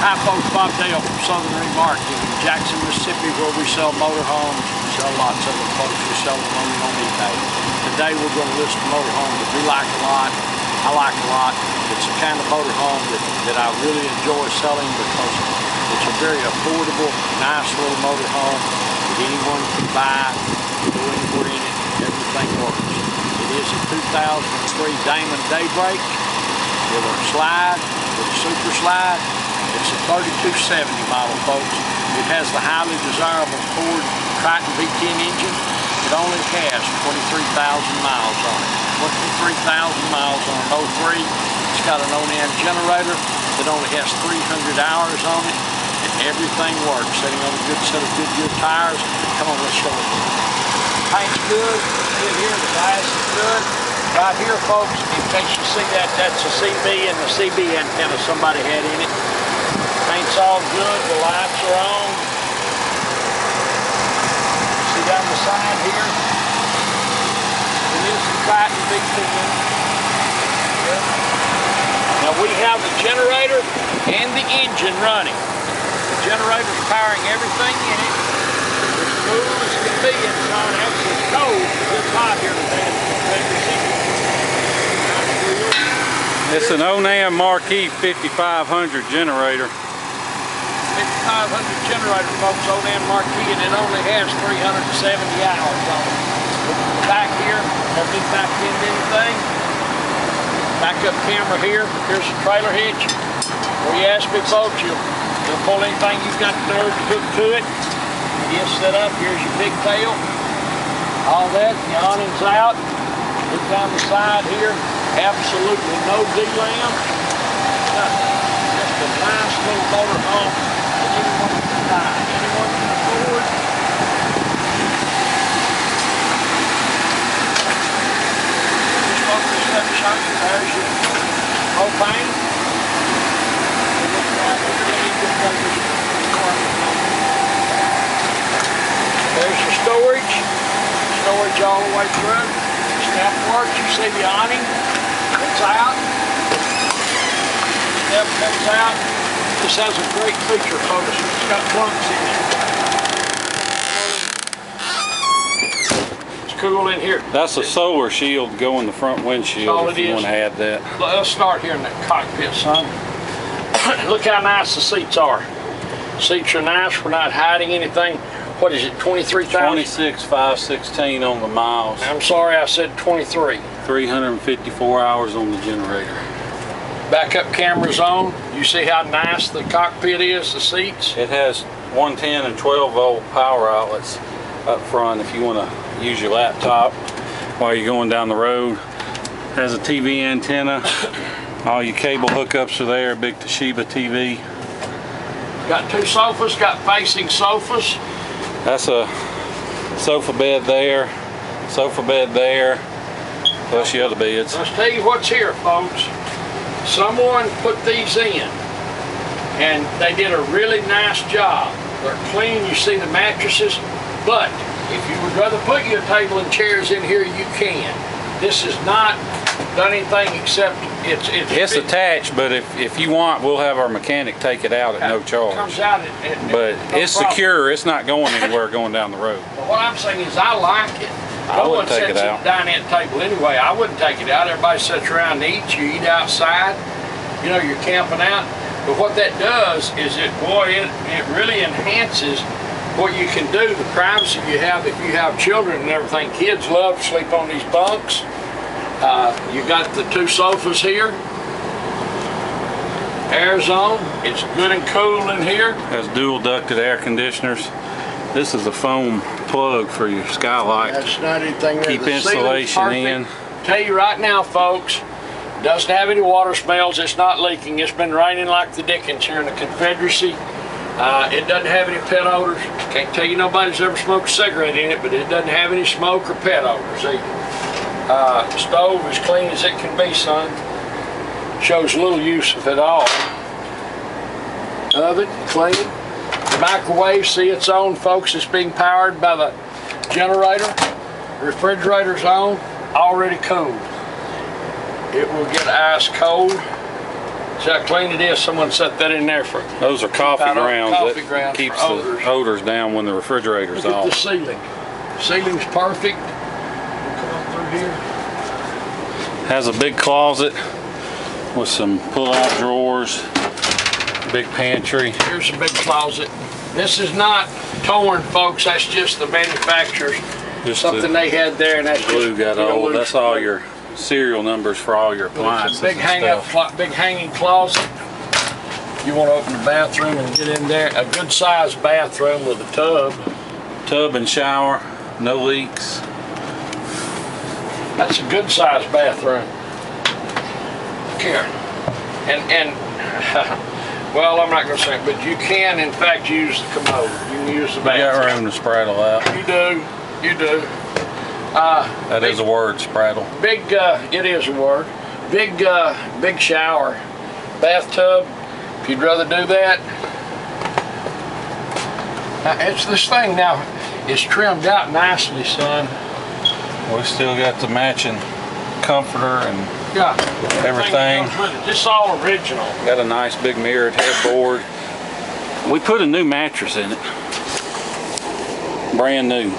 Hi folks, Bob Dale from Southern Remarketing in Jackson, Mississippi, where we sell motorhomes. We sell lots of them, folks. We sell them only on eBay. Today we're going to list a motorhome that we like a lot. I like a lot. It's the kind of motorhome that I really enjoy selling because it's a very affordable, nice little motorhome that anyone can buy, go anywhere in it, everything works. It is a 2003 Damon Daybreak with a slide, with a super slide. It's a 3270 model, folks. It has the highly desirable Ford Triton V10 engine. It only has 23,000 miles on it. 23,000 miles on an 03. It's got an O&M generator that only has 300 hours on it, and everything works. Sitting on a good set of good tires. Come on, let's show it. Paint's good. Good here. The glass is good. Right here, folks, in case you see that, that's a CB and the CB antenna somebody had in it. Paint's all good, the lights are on. See down the side here? It is the Triton V10. Now we have the generator and the engine running. The generator's powering everything in it. It's cool as can be. It's not actually cold because it's hot here today. It's an O&M Marquee 5500 generator. 5500 generator, folks, O&M Marquee, and it only has 370 hours on it. Look at the back here, never been backed into anything. Backup camera here, here's the trailer hitch. Where you ask me, folks, you'll pull anything you've got there to hook to it. It is set up, here's your pigtail. All that, the awning's out. Look down the side here, absolutely no D-lam. Just a nice little motor home. Anyone can buy, anyone can afford. Just open this up shop, there's your propane. There's your storage all the way through. Step works, you see the awning, it's out. Step comes out. This has a great feature, folks. It's got plunks in it. It's cool in here. That's a solar shield to go in the front windshield if you want to add that. Let's start here in that cockpit, son. Look how nice the seats are. Seats are nice. We're not hiding anything. What is it, 23,000? 26,516 on the miles. I'm sorry, I said 23. 354 hours on the generator. Backup camera's on. You see how nice the cockpit is, the seats? It has 110 and 12 volt power outlets up front if you want to use your laptop while you're going down the road. It has a TV antenna. All your cable hookups are there, big Toshiba TV. Got two sofas, got facing sofas. That's a sofa bed there, plus the other beds. Let's tell you what's here, folks. Someone put these in, and they did a really nice job. They're clean, you see the mattresses, but if you would rather put your table and chairs in here, you can. This is not done anything except it's attached, but if you want, we'll have our mechanic take it out at no charge. It comes out but it's secure. It's not going anywhere going down the road. But what I'm saying is I like it. I wouldn't take it out. Dining at the table anyway. I wouldn't take it out. Everybody sits around and eats. You eat outside. You know, you're camping out. But what that does is it really enhances what you can do, the privacy you have if you have children and everything. Kids love to sleep on these bunks. You got the two sofas here. Air's on. It's good and cool in here. Has dual ducted air conditioners. This is a foam plug for your skylight. That's not anything there. Keep insulation in. Tell you right now, folks, doesn't have any water smells. It's not leaking. It's been raining like the dickens here in the Confederacy. It doesn't have any pet odors. Can't tell you nobody's ever smoked a cigarette in it, but it doesn't have any smoke or pet odors either. The stove as clean as it can be, son. Shows little use of it all. Oven, clean. The microwave, see it's on, folks. It's being powered by the generator. The refrigerator's on, already cooled. It will get ice cold. See how clean it is? Someone set that in there for. Those are coffee grounds that keeps the odors. odors down when the refrigerator's Look at off. the ceiling. Ceiling's perfect. We'll come on through here. Has a big closet with some pull-out drawers, big pantry. Here's a big closet. This is not torn, folks. That's just the manufacturer's. Just something they had there, and that's glue got old. That's all your serial numbers for all your appliances. Big hanging closet. You want to open the bathroom and get in there. A good sized bathroom with a tub. Tub and shower, no leaks. That's a good sized bathroom. Look here. And well, I'm not going to say it, but you can in fact use the commode. You can use the bathroom. You got room to spraddle out. You do. You do. That is a word, spraddle. Big, it is a word. Big, big shower, bathtub. If you'd rather do that. Now, it's this thing now. It's trimmed out nicely, son. We still got the matching comforter and everything. This is all original. Got a nice big mirrored headboard. We put a new mattress in it. Brand new.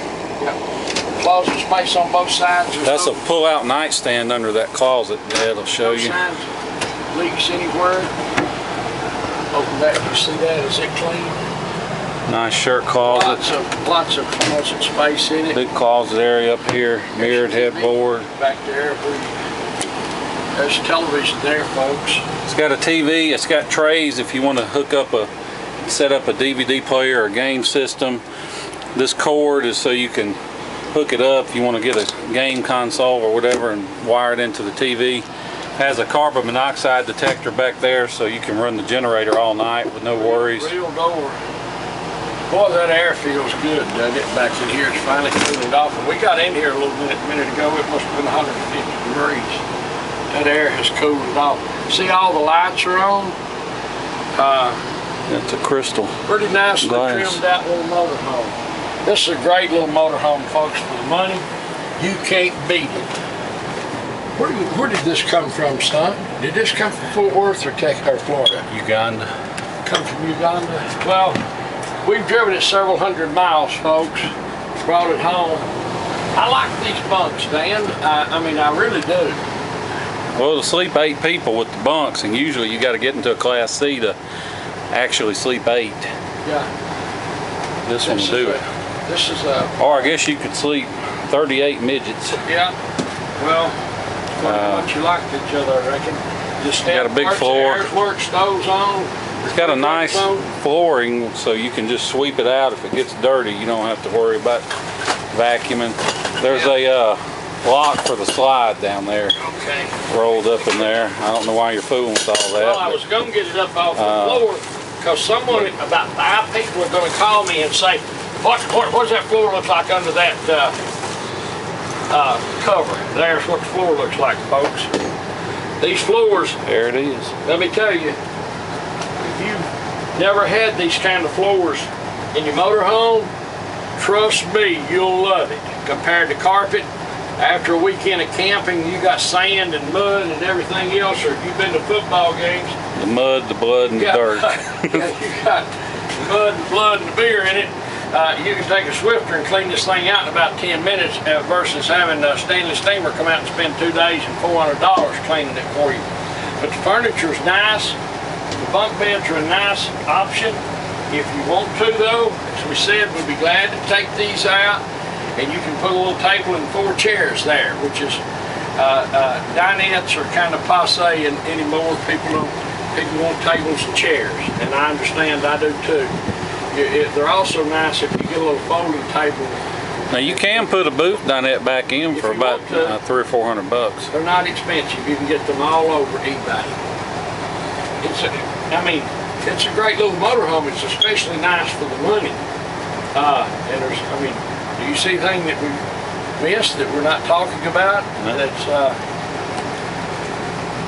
Closet space on both sides. That's a pull-out nightstand under that closet. Dad will show you. Leaks anywhere. Open that. You see that? Is it clean? Nice shirt closet. Lots of closet space in it. Big closet area up here. Mirrored headboard. Back there. There's television there, folks. It's got a TV. It's got trays if you want to set up a DVD player or game system. This cord is so you can hook it up if you want to get a game console or whatever and wire it into the TV. Has a carbon monoxide detector back there so you can run the generator all night with no worries. Real door. Boy, that air feels good, doesn't it? Back in here, it's finally cooling off. And we got in here a little minute ago. It must have been 150 degrees. That air has cooled off. See, all the lights are on. That's a crystal. Pretty nicely glass. trimmed out little motorhome. This is a great little motorhome, folks. For the money, you can't beat it. Where did this come from, son? Did this come from Fort Worth or Florida? Uganda. Come from Uganda? Well, we've driven it several hundred miles, folks. Brought it home. I like these bunks, Dan. I mean, I really do. Well, to sleep 8 people with the bunks, and usually you got to get into a Class C to actually sleep 8. Yeah. This one will do it. This is a... Or I guess you could sleep 38 midgets. Yeah. Well, what you like to each other, I reckon. Just got a big floor. Work, stoves on. It's got a nice flooring so you can just sweep it out if it gets dirty. You don't have to worry about vacuuming. There's a lock for the slide down there. Okay. Rolled up in there. I don't know why you're fooling with all that. Well, I was going to get it up off the floor because someone, about 5 people, are going to call me and say, what does that floor look like under that cover? There's what the floor looks like, folks. These floors. There it is. Let me tell you, if you've never had these kind of floors in your motorhome, trust me, you'll love it. Compared to carpet, after a weekend of camping, you got sand and mud and everything else, or if you've been to football games. The mud, the blood, and the dirt. You got mud and blood and beer in it. You can take a Swifter and clean this thing out in about 10 minutes versus having a Stanley Steamer come out and spend 2 days and $400 cleaning it for you. But the furniture's nice. The bunk beds are a nice option. If you want to, though, as we said, we'd be glad to take these out, and you can put a little table and 4 chairs there, which is dinettes are kind of passe and anymore. People want tables and chairs, and I understand, I do too. They're also nice if you get a little folding table. Now you can put a booth dinette back in for about $300 or $400. They're not expensive. You can get them all over eBay. It's a great little motorhome. It's especially nice for the money. And there's, do you see anything that we missed that we're not talking about? No.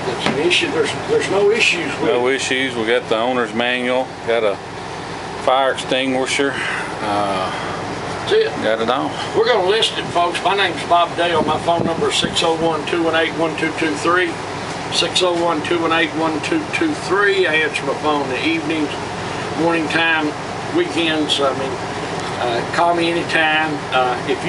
That's an issue. There's no issues with it. No issues. We got the owner's manual. Got a fire extinguisher. That's it. Got it all. We're going to list it, folks. My name's Bob Dale. My phone number is 601-218-1223. 601-218-1223. I answer my phone in the evenings, morning time, weekends. Call me anytime. If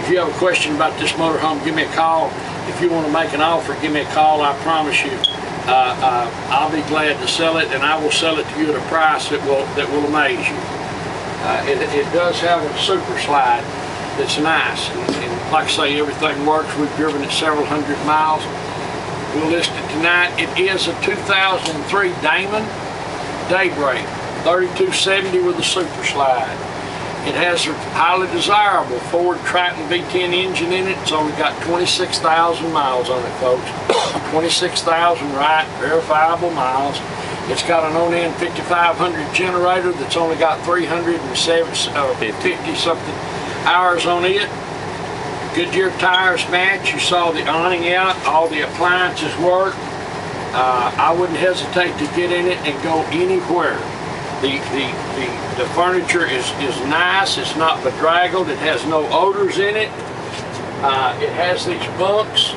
you have a question about this motorhome, give me a call. If you want to make an offer, give me a call. I promise you, I'll be glad to sell it, and I will sell it to you at a price that will amaze you. It does have a super slide that's nice, and like I say, everything works. We've driven it several hundred miles. We'll list it tonight. It is a 2003 Damon Daybreak, 3270 with a super slide. It has a highly desirable Ford Triton V10 engine in it. It's only got 26,000 miles on it, folks. 26,000 right, verifiable miles. It's got an on-end 5500 generator that's only got 350 something hours on it. Goodyear tires match. You saw the awning out. All the appliances work. I wouldn't hesitate to get in it and go anywhere. The furniture is nice. It's not bedraggled. It has no odors in it. It has these bunks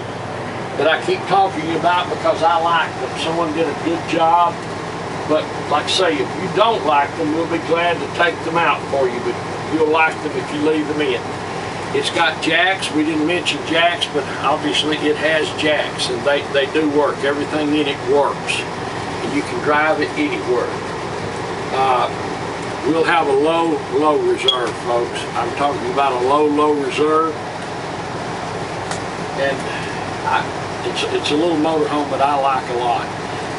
that I keep talking about because I like them. Someone did a good job. But like I say, if you don't like them, we'll be glad to take them out for you. But you'll like them if you leave them in. It's got jacks. We didn't mention jacks, but obviously it has jacks, and they do work. Everything in it works, and you can drive it anywhere. We'll have a low reserve, folks. I'm talking about a low reserve, and it's a little motorhome that I like a lot.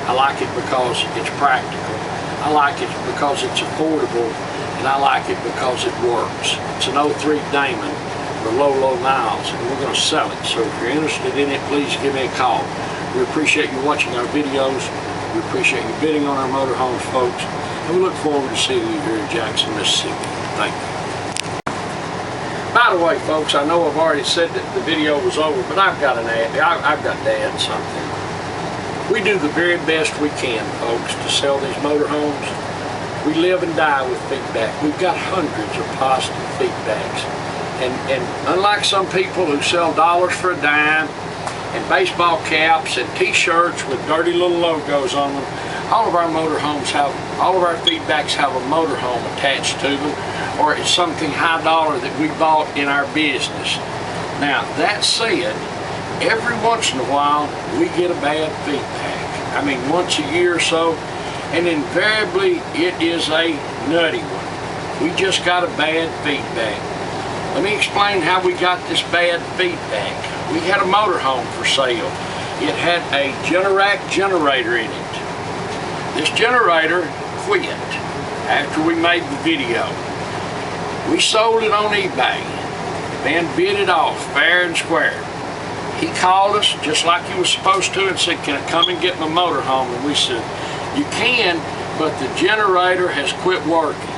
I like it because it's practical. I like it because it's affordable, and I like it because it works. It's an 03 Damon for low miles, and we're going to sell it. So if you're interested in it, please give me a call. We appreciate you watching our videos. We appreciate you bidding on our motorhomes, folks. And we look forward to seeing you here in Jackson, Mississippi. Thank you. By the way, folks, I know I've already said that the video was over, but I've got to add something. We do the very best we can, folks, to sell these motorhomes. We live and die with feedback. We've got hundreds of positive feedbacks. And unlike some people who sell dollars for a dime and baseball caps and t-shirts with dirty little logos on them, all of our feedbacks have a motorhome attached to them, or it's something high dollar that we bought in our business. Now, that said, every once in a while we get a bad feedback. I mean, once a year or so, and invariably it is a nutty one. We just got a bad feedback. Let me explain how we got this bad feedback. We had a motorhome for sale. It had a Generac generator in it. This generator quit after we made the video. We sold it on eBay. Man bid it off fair and square. He called us just like he was supposed to and said, "Can I come and get my motorhome?" And we said, "You can, but the generator has quit working.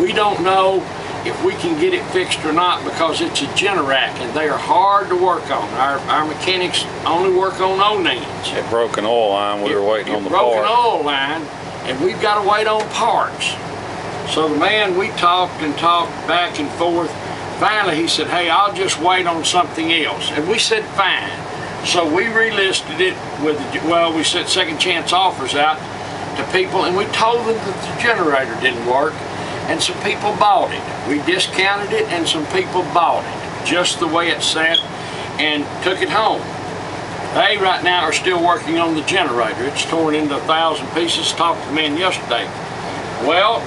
We don't know if we can get it fixed or not because it's a Generac and they are hard to work on. Our mechanics only work on O-nails. It broke an oil line. We were waiting on the part. It broke an oil line, and we've got to wait on parts." So the man, we talked and talked back and forth. Finally, he said, "Hey, I'll just wait on something else." And we said, "Fine." So we relisted it with, we sent second chance offers out to people, and we told them that the generator didn't work, and some people bought it. We discounted it, and some people bought it just the way it sat and took it home. They right now are still working on the generator. It's torn into 1,000 pieces. Talked to the man yesterday. Well,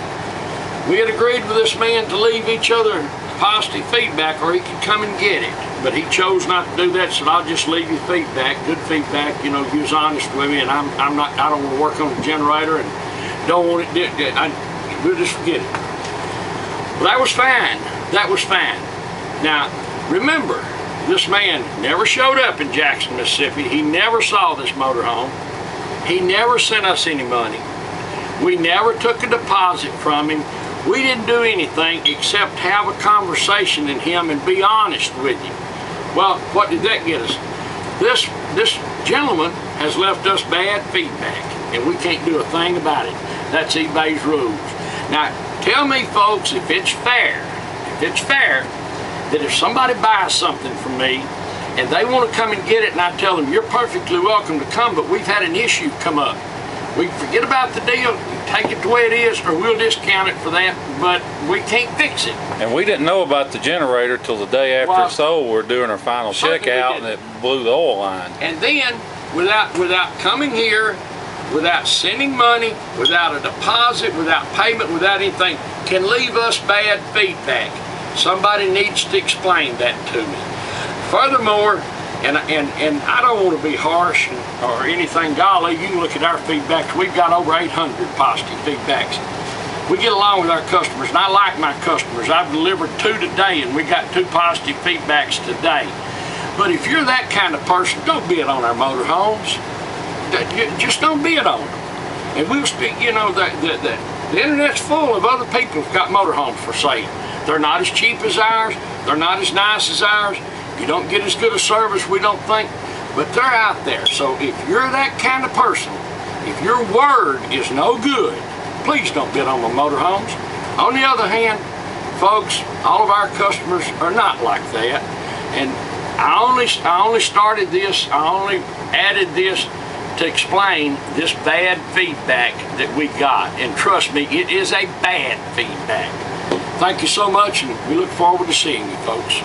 we had agreed with this man to leave each other positive feedback, or he could come and get it. But he chose not to do that, so I'll just leave you feedback, good feedback. You know, he was honest with me, and I don't want to work on the generator and don't want it. We'll just forget it. Well, that was fine. That was fine. Now, remember, this man never showed up in Jackson, Mississippi. He never saw this motorhome. He never sent us any money. We never took a deposit from him. We didn't do anything except have a conversation in him and be honest with him. Well, what did that get us? This gentleman has left us bad feedback, and we can't do a thing about it. That's eBay's rules. Now, tell me, folks, if it's fair that if somebody buys something from me and they want to come and get it, and I tell them, you're perfectly welcome to come, but we've had an issue come up. We forget about the deal, take it the way it is, or we'll discount it for that, but we can't fix it. And we didn't know about the generator till the day after it sold. We're doing our final checkout, and it blew the oil line. And then, without coming here, without sending money, without a deposit, without payment, without anything, can leave us bad feedback. Somebody needs to explain that to me. Furthermore, and I don't want to be harsh or anything, golly, you can look at our feedbacks. We've got over 800 positive feedbacks. We get along with our customers, and I like my customers. I've delivered 2 today, and we got 2 positive feedbacks today. But if you're that kind of person, don't bid on our motorhomes. Just don't bid on them. And we'll speak, you know, the internet's full of other people who've got motorhomes for sale. They're not as cheap as ours. They're not as nice as ours. You don't get as good a service, we don't think, but they're out there. So if you're that kind of person, if your word is no good, please don't bid on the motorhomes. On the other hand, folks, all of our customers are not like that. And I only started this, I only added this to explain this bad feedback that we got. And trust me, it is a bad feedback. Thank you so much, and we look forward to seeing you folks.